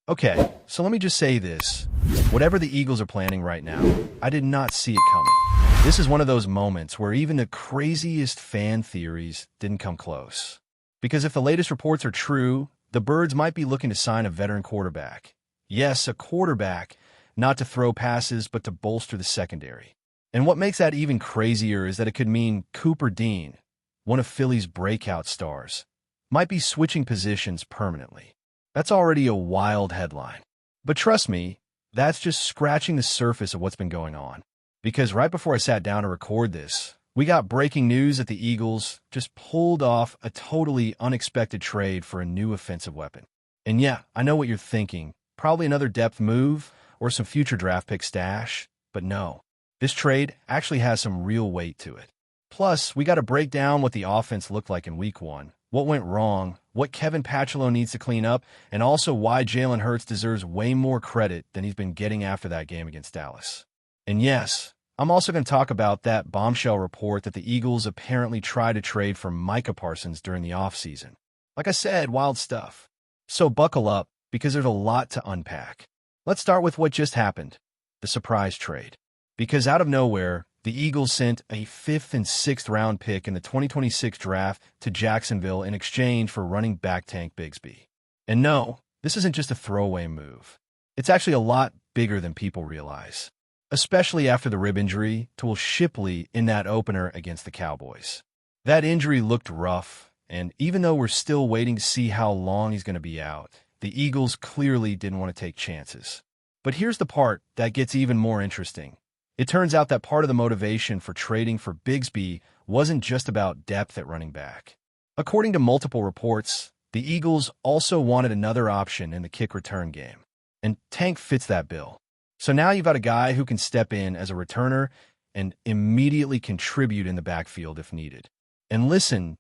Okay, so let me just say this. Whatever the Eagles are planning right now, I did not see it coming. This is one of those moments where even the craziest fan theories didn't come close. Because if the latest reports are true, the Birds might be looking to sign a veteran quarterback. Yes, a quarterback, not to throw passes, but to bolster the secondary. And what makes that even crazier is that it could mean Cooper Dean, one of Philly's breakout stars, might be switching positions permanently. That's already a wild headline. But trust me, that's just scratching the surface of what's been going on. Because right before I sat down to record this, we got breaking news that the Eagles just pulled off a totally unexpected trade for a new offensive weapon. And yeah, I know what you're thinking. Probably another depth move or some future draft pick stash. But no, this trade actually has some real weight to it. Plus, we got to break down what the offense looked like in Week 1, what went wrong, what Kevin Patchello needs to clean up, and also why Jalen Hurts deserves way more credit than he's been getting after that game against Dallas. And yes, I'm also going to talk about that bombshell report that the Eagles apparently tried to trade for Micah Parsons during the offseason. Like I said, wild stuff. So buckle up, because there's a lot to unpack. Let's start with what just happened, the surprise trade. Because out of nowhere, the Eagles sent a 5th and 6th round pick in the 2026 draft to Jacksonville in exchange for running back Tank Bigsby. And no, this isn't just a throwaway move. It's actually a lot bigger than people realize, especially after the rib injury to Will Shipley in that opener against the Cowboys. That injury looked rough, and even though we're still waiting to see how long he's going to be out, the Eagles clearly didn't want to take chances. But here's the part that gets even more interesting. It turns out that part of the motivation for trading for Bigsby wasn't just about depth at running back. According to multiple reports, the Eagles also wanted another option in the kick return game, and Tank fits that bill. So now you've got a guy who can step in as a returner and immediately contribute in the backfield if needed. And listen,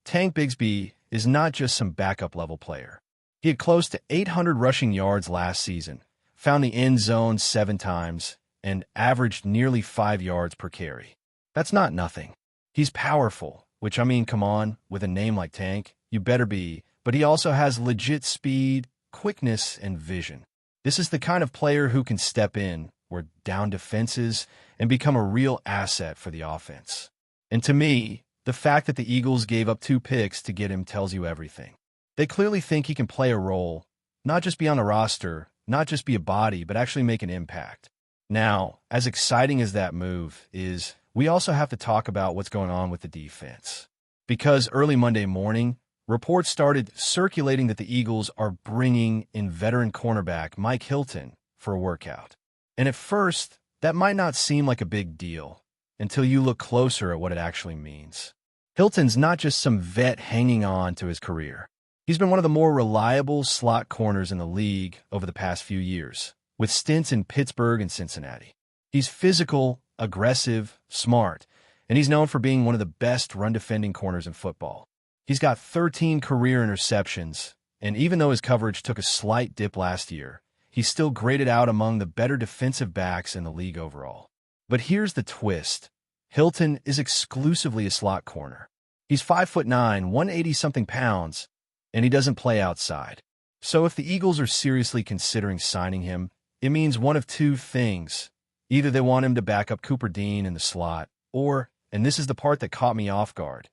Tank Bigsby is not just some backup-level player. He had close to 800 rushing yards last season, found the end zone 7 times, and averaged nearly 5 yards per carry. That's not nothing. He's powerful, which I mean, come on, with a name like Tank, you better be, but he also has legit speed, quickness, and vision. This is the kind of player who can step in, wear down defenses, and become a real asset for the offense. And to me, the fact that the Eagles gave up 2 picks to get him tells you everything. They clearly think he can play a role, not just be on the roster, not just be a body, but actually make an impact. Now, as exciting as that move is, we also have to talk about what's going on with the defense. Because early Monday morning, reports started circulating that the Eagles are bringing in veteran cornerback Mike Hilton for a workout. And at first, that might not seem like a big deal until you look closer at what it actually means. Hilton's not just some vet hanging on to his career. He's been one of the more reliable slot corners in the league over the past few years, with stints in Pittsburgh and Cincinnati. He's physical, aggressive, smart, and he's known for being one of the best run-defending corners in football. He's got 13 career interceptions, and even though his coverage took a slight dip last year, he's still graded out among the better defensive backs in the league overall. But here's the twist. Hilton is exclusively a slot corner. He's 5'9", 180-something pounds, and he doesn't play outside. So if the Eagles are seriously considering signing him, it means one of 2 things. Either they want him to back up Cooper Dean in the slot, or, and this is the part that caught me off guard,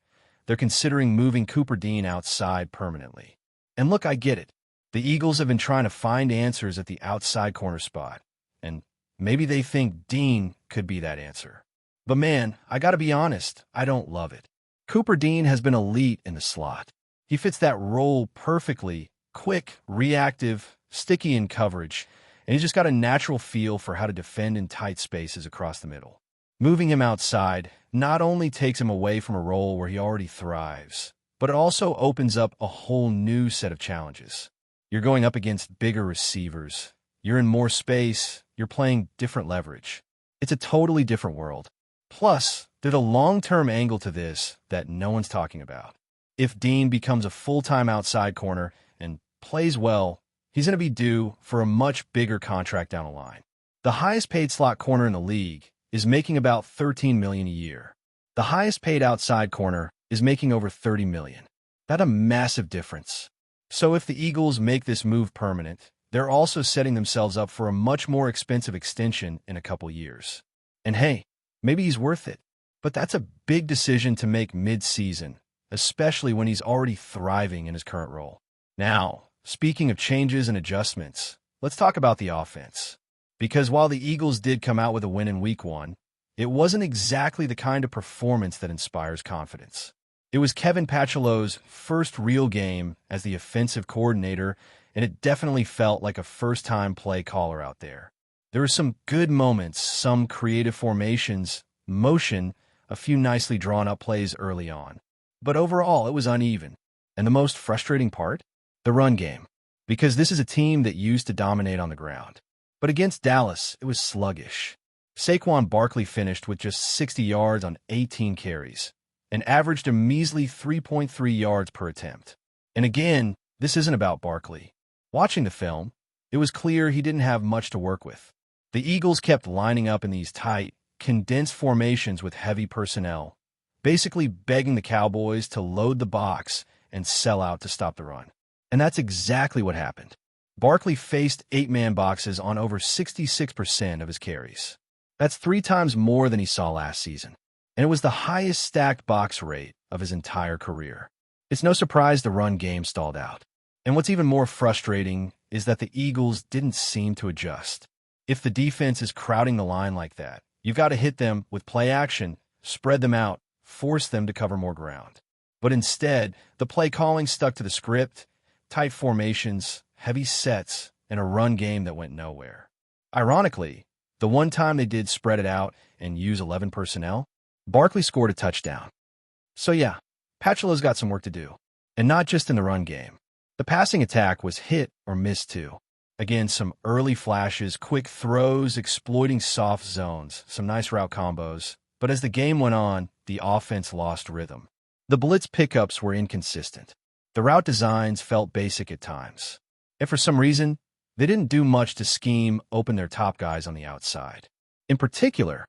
they're considering moving Cooper Dean outside permanently. And look, I get it. The Eagles have been trying to find answers at the outside corner spot, and maybe they think Dean could be that answer. But man, I gotta be honest, I don't love it. Cooper Dean has been elite in the slot. He fits that role perfectly, quick, reactive, sticky in coverage, and he's just got a natural feel for how to defend in tight spaces across the middle. Moving him outside not only takes him away from a role where he already thrives, but it also opens up a whole new set of challenges. You're going up against bigger receivers. You're in more space. You're playing different leverage. It's a totally different world. Plus, there's a long-term angle to this that no one's talking about. If Dean becomes a full-time outside corner and plays well, he's going to be due for a much bigger contract down the line. The highest-paid slot corner in the league is making about $13 million a year. The highest-paid outside corner is making over $30 million. That's a massive difference. So if the Eagles make this move permanent, they're also setting themselves up for a much more expensive extension in a couple years. And hey, maybe he's worth it. But that's a big decision to make mid-season, especially when he's already thriving in his current role. Now, speaking of changes and adjustments, let's talk about the offense. Because while the Eagles did come out with a win in Week 1, it wasn't exactly the kind of performance that inspires confidence. It was Kevin Patchelow's first real game as the offensive coordinator, and it definitely felt like a first-time play caller out there. There were some good moments, some creative formations, motion, a few nicely drawn-up plays early on. But overall, it was uneven. And the most frustrating part? The run game. Because this is a team that used to dominate on the ground. But against Dallas, it was sluggish. Saquon Barkley finished with just 60 yards on 18 carries and averaged a measly 3.3 yards per attempt. And again, this isn't about Barkley. Watching the film, it was clear he didn't have much to work with. The Eagles kept lining up in these tight, condensed formations with heavy personnel, basically begging the Cowboys to load the box and sell out to stop the run. And that's exactly what happened. Barkley faced 8-man boxes on over 66% of his carries. That's 3 times more than he saw last season, and it was the highest stacked box rate of his entire career. It's no surprise the run game stalled out. And what's even more frustrating is that the Eagles didn't seem to adjust. If the defense is crowding the line like that, you've got to hit them with play action, spread them out, force them to cover more ground. But instead, the play calling stuck to the script, tight formations, heavy sets, and a run game that went nowhere. Ironically, the one time they did spread it out and use 11 personnel, Barkley scored a touchdown. So yeah, Patchelow's got some work to do. And not just in the run game. The passing attack was hit or miss too. Again, some early flashes, quick throws, exploiting soft zones, some nice route combos. But as the game went on, the offense lost rhythm. The blitz pickups were inconsistent. The route designs felt basic at times. And for some reason, they didn't do much to scheme open their top guys on the outside. In particular,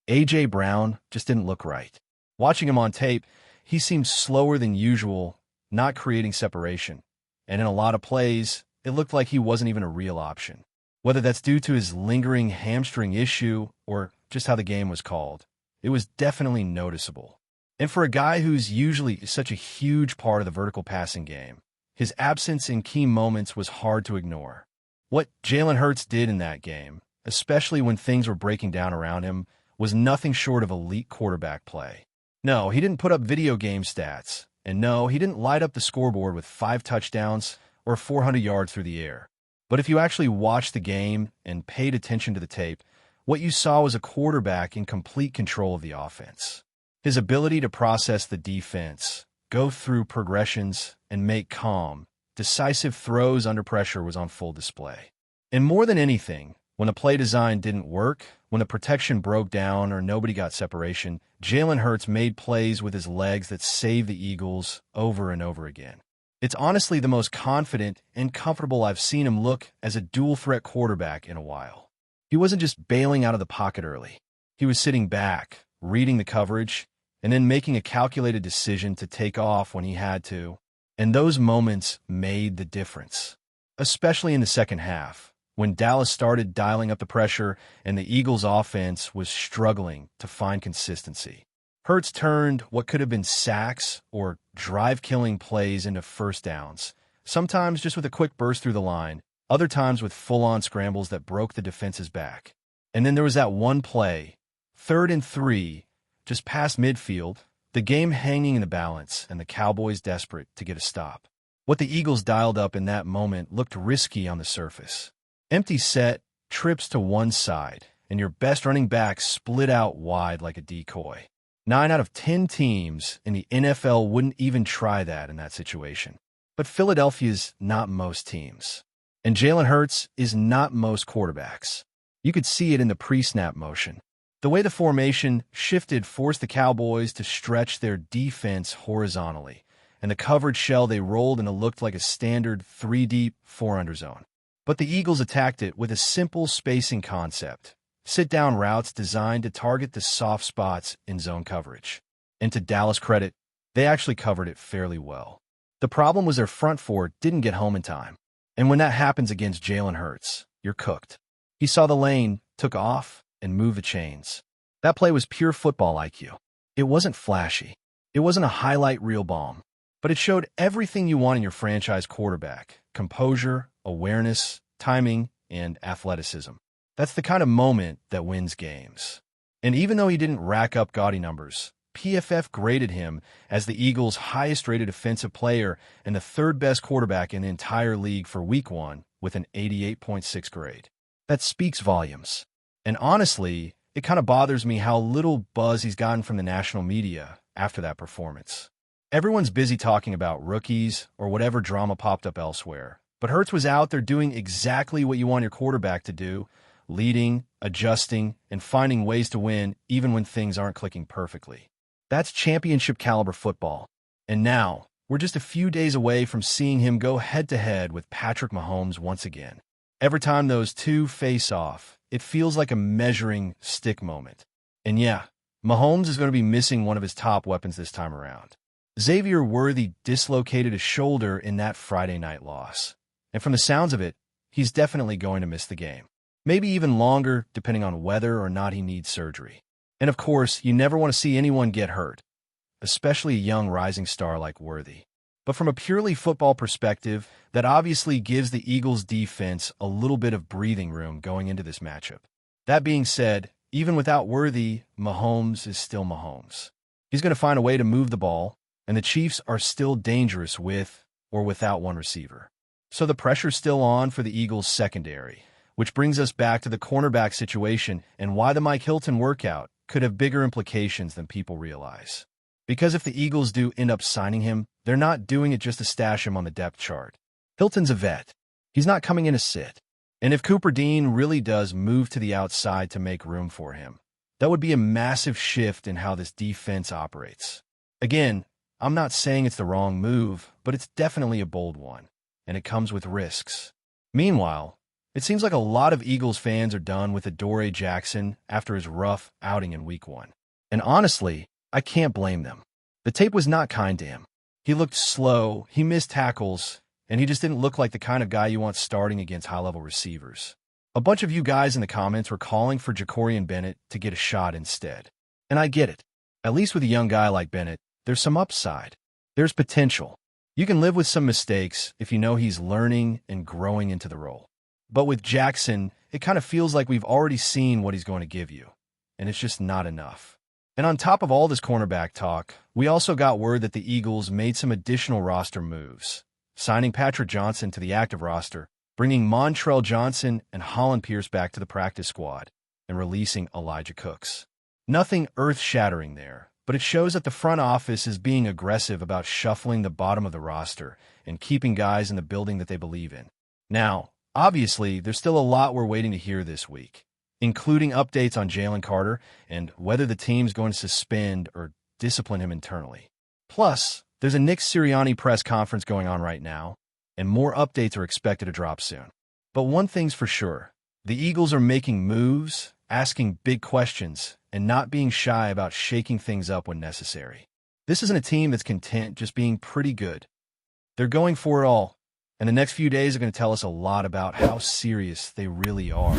A.J. Brown just didn't look right. Watching him on tape, he seemed slower than usual, not creating separation. And in a lot of plays, it looked like he wasn't even a real option. Whether that's due to his lingering hamstring issue or just how the game was called, it was definitely noticeable. And for a guy who's usually such a huge part of the vertical passing game, his absence in key moments was hard to ignore. What Jalen Hurts did in that game, especially when things were breaking down around him, was nothing short of elite quarterback play. No, he didn't put up video game stats. And no, he didn't light up the scoreboard with 5 touchdowns or 400 yards through the air. But if you actually watched the game and paid attention to the tape, what you saw was a quarterback in complete control of the offense. His ability to process the defense, go through progressions, and make calm, decisive throws under pressure was on full display. And more than anything, when the play design didn't work, when the protection broke down or nobody got separation, Jalen Hurts made plays with his legs that saved the Eagles over and over again. It's honestly the most confident and comfortable I've seen him look as a dual-threat quarterback in a while. He wasn't just bailing out of the pocket early. He was sitting back, reading the coverage, and then making a calculated decision to take off when he had to. And those moments made the difference, especially in the second half, when Dallas started dialing up the pressure and the Eagles' offense was struggling to find consistency. Hurts turned what could have been sacks or drive-killing plays into first downs, sometimes just with a quick burst through the line, other times with full-on scrambles that broke the defense's back. And then there was that one play, 3rd and 3, just past midfield, the game hanging in the balance and the Cowboys desperate to get a stop. What the Eagles dialed up in that moment looked risky on the surface. Empty set, trips to one side, and your best running back split out wide like a decoy. 9 out of 10 teams in the NFL wouldn't even try that in that situation. But Philadelphia's not most teams. And Jalen Hurts is not most quarterbacks. You could see it in the pre-snap motion. The way the formation shifted forced the Cowboys to stretch their defense horizontally, and the coverage shell they rolled in looked like a standard 3-deep, 4-under zone. But the Eagles attacked it with a simple spacing concept, sit-down routes designed to target the soft spots in zone coverage. And to Dallas' credit, they actually covered it fairly well. The problem was their front four didn't get home in time. And when that happens against Jalen Hurts, you're cooked. He saw the lane, took off, and moved the chains. That play was pure football IQ. It wasn't flashy. It wasn't a highlight reel bomb. But it showed everything you want in your franchise quarterback: composure, awareness, timing, and athleticism. That's the kind of moment that wins games. And even though he didn't rack up gaudy numbers, PFF graded him as the Eagles' highest-rated offensive player and the third-best quarterback in the entire league for Week 1 with an 88.6 grade. That speaks volumes. And honestly, it kind of bothers me how little buzz he's gotten from the national media after that performance. Everyone's busy talking about rookies or whatever drama popped up elsewhere. But Hurts was out there doing exactly what you want your quarterback to do: leading, adjusting, and finding ways to win even when things aren't clicking perfectly. That's championship-caliber football. And now, we're just a few days away from seeing him go head-to-head with Patrick Mahomes once again. Every time those two face off, it feels like a measuring stick moment. And yeah, Mahomes is going to be missing one of his top weapons this time around. Xavier Worthy dislocated his shoulder in that Friday night loss. And from the sounds of it, he's definitely going to miss the game. Maybe even longer, depending on whether or not he needs surgery. And of course, you never want to see anyone get hurt, especially a young rising star like Worthy. But from a purely football perspective, that obviously gives the Eagles' defense a little bit of breathing room going into this matchup. That being said, even without Worthy, Mahomes is still Mahomes. He's going to find a way to move the ball, and the Chiefs are still dangerous with or without one receiver. So the pressure's still on for the Eagles' secondary, which brings us back to the cornerback situation and why the Mike Hilton workout could have bigger implications than people realize. Because if the Eagles do end up signing him, they're not doing it just to stash him on the depth chart. Hilton's a vet. He's not coming in to sit. And if Cooper Dean really does move to the outside to make room for him, that would be a massive shift in how this defense operates. Again, I'm not saying it's the wrong move, but it's definitely a bold one, and it comes with risks. Meanwhile, it seems like a lot of Eagles fans are done with Adoree Jackson after his rough outing in Week 1. And honestly, I can't blame them. The tape was not kind to him. He looked slow, he missed tackles, and he just didn't look like the kind of guy you want starting against high-level receivers. A bunch of you guys in the comments were calling for Jacorian Bennett to get a shot instead. And I get it. At least with a young guy like Bennett, there's some upside. There's potential. You can live with some mistakes if you know he's learning and growing into the role. But with Jackson, it kind of feels like we've already seen what he's going to give you, and it's just not enough. And on top of all this cornerback talk, we also got word that the Eagles made some additional roster moves, signing Patrick Johnson to the active roster, bringing Montrell Johnson and Holland Pierce back to the practice squad, and releasing Elijah Cooks. Nothing earth-shattering there, but it shows that the front office is being aggressive about shuffling the bottom of the roster and keeping guys in the building that they believe in. Now, obviously, there's still a lot we're waiting to hear this week, including updates on Jalen Carter and whether the team's going to suspend or discipline him internally. Plus, there's a Nick Sirianni press conference going on right now, and more updates are expected to drop soon. But one thing's for sure, the Eagles are making moves, asking big questions, and not being shy about shaking things up when necessary. This isn't a team that's content just being pretty good. They're going for it all, and the next few days are going to tell us a lot about how serious they really are.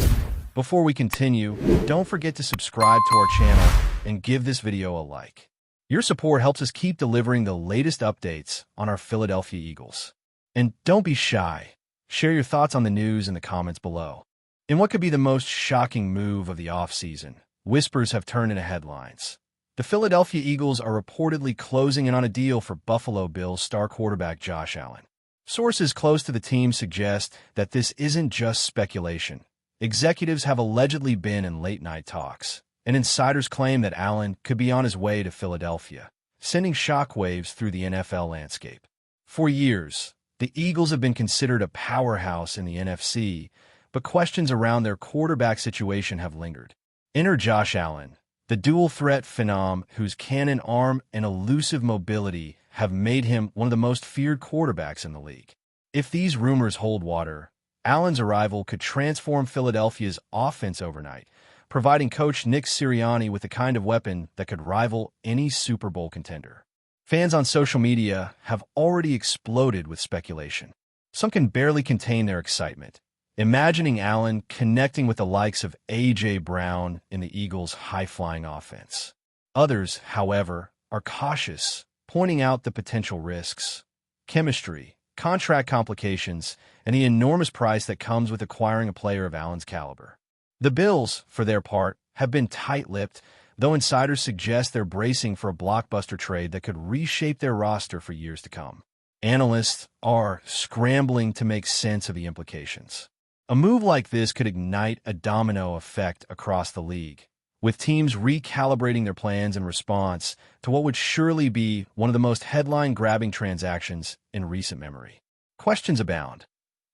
Before we continue, don't forget to subscribe to our channel and give this video a like. Your support helps us keep delivering the latest updates on our Philadelphia Eagles. And don't be shy. Share your thoughts on the news in the comments below. In what could be the most shocking move of the offseason, whispers have turned into headlines. The Philadelphia Eagles are reportedly closing in on a deal for Buffalo Bills star quarterback Josh Allen. Sources close to the team suggest that this isn't just speculation. Executives have allegedly been in late-night talks, and insiders claim that Allen could be on his way to Philadelphia, sending shockwaves through the NFL landscape. For years, the Eagles have been considered a powerhouse in the NFC, but questions around their quarterback situation have lingered. Enter Josh Allen, the dual-threat phenom whose cannon arm and elusive mobility have made him one of the most feared quarterbacks in the league. If these rumors hold water, Allen's arrival could transform Philadelphia's offense overnight, providing coach Nick Sirianni with the kind of weapon that could rival any Super Bowl contender. Fans on social media have already exploded with speculation. Some can barely contain their excitement, imagining Allen connecting with the likes of A.J. Brown in the Eagles' high-flying offense. Others, however, are cautious, pointing out the potential risks, chemistry, contract complications, and the enormous price that comes with acquiring a player of Allen's caliber. The Bills, for their part, have been tight-lipped, though insiders suggest they're bracing for a blockbuster trade that could reshape their roster for years to come. Analysts are scrambling to make sense of the implications. A move like this could ignite a domino effect across the league, with teams recalibrating their plans in response to what would surely be one of the most headline-grabbing transactions in recent memory. Questions abound.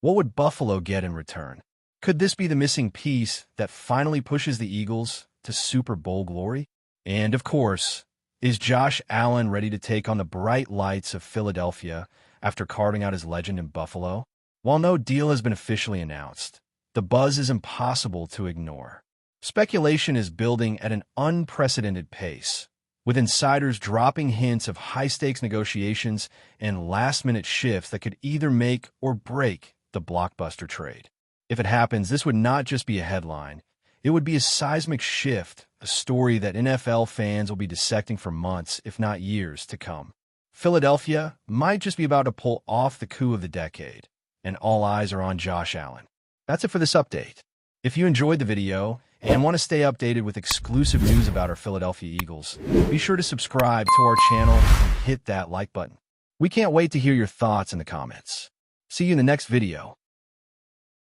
What would Buffalo get in return? Could this be the missing piece that finally pushes the Eagles to Super Bowl glory? And, of course, is Josh Allen ready to take on the bright lights of Philadelphia after carving out his legend in Buffalo? While no deal has been officially announced, the buzz is impossible to ignore. Speculation is building at an unprecedented pace, with insiders dropping hints of high-stakes negotiations and last-minute shifts that could either make or break the blockbuster trade. If it happens, this would not just be a headline. It would be a seismic shift, a story that NFL fans will be dissecting for months, if not years, to come. Philadelphia might just be about to pull off the coup of the decade, and all eyes are on Josh Allen. That's it for this update. If you enjoyed the video and want to stay updated with exclusive news about our Philadelphia Eagles, be sure to subscribe to our channel and hit that like button. We can't wait to hear your thoughts in the comments. See you in the next video.